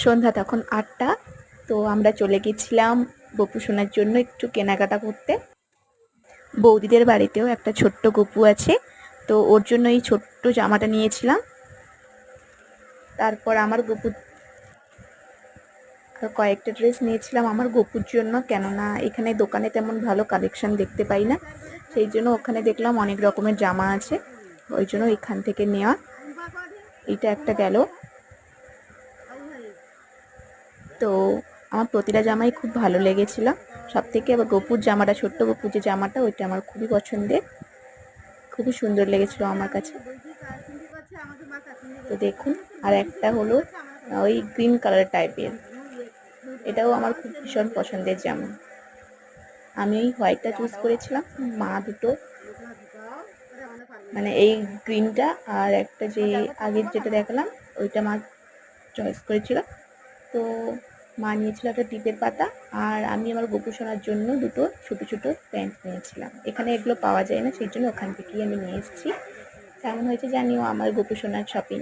সন্ধ্যা তখন 8টা। তো আমরা চলে গেছিলাম গপু সোনার জন্য একটু কেনাকাটা করতে। বৌদিদের বাড়িতেও একটা ছোট্ট গপু আছে, তো ওর জন্য এই ছোট্ট জামাটা নিয়েছিলাম। তারপর আমার গপু কয়েকটা ড্রেস নিয়েছিলাম আমার গপুর জন্য, কেননা এখানে দোকানে তেমন ভালো কালেকশন দেখতে পাই না, সেই জন্য ওখানে দেখলাম অনেক রকমের জামা আছে, ওই জন্য এখান থেকে নেওয়া। এটা একটা গেল। তো আমার প্রতিটা জামাই খুব ভালো লেগেছিল, সব থেকে আবার গপুর জামাটা, ছোট্ট গপুর যে জামাটা, ওইটা আমার খুবই পছন্দের, খুবই সুন্দর লেগেছিল আমার কাছে। তো দেখুন, আর একটা হলো ওই গ্রিন কালার টাইপের, এটাও আমার খুব ভীষণ পছন্দের জামা। আমি এই হোয়াইটটা চুজ করেছিলাম, মা দুটো, মানে এই গ্রিনটা আর একটা যে আগের যেটা দেখালাম ওইটা মা চয়েস করেছিল। তো মা নিয়েছিল একটা টিপের পাতা, আর আমি আমার গপু সোনার জন্য দুটো ছোটো ছোটো প্যান্ট নিয়েছিলাম। এখানে এগুলো পাওয়া যায় না, সেই জন্য ওখান থেকেই আমি নিয়ে এসেছি। কেমন হয়েছে জানিও আমার গপু সোনার শপিং।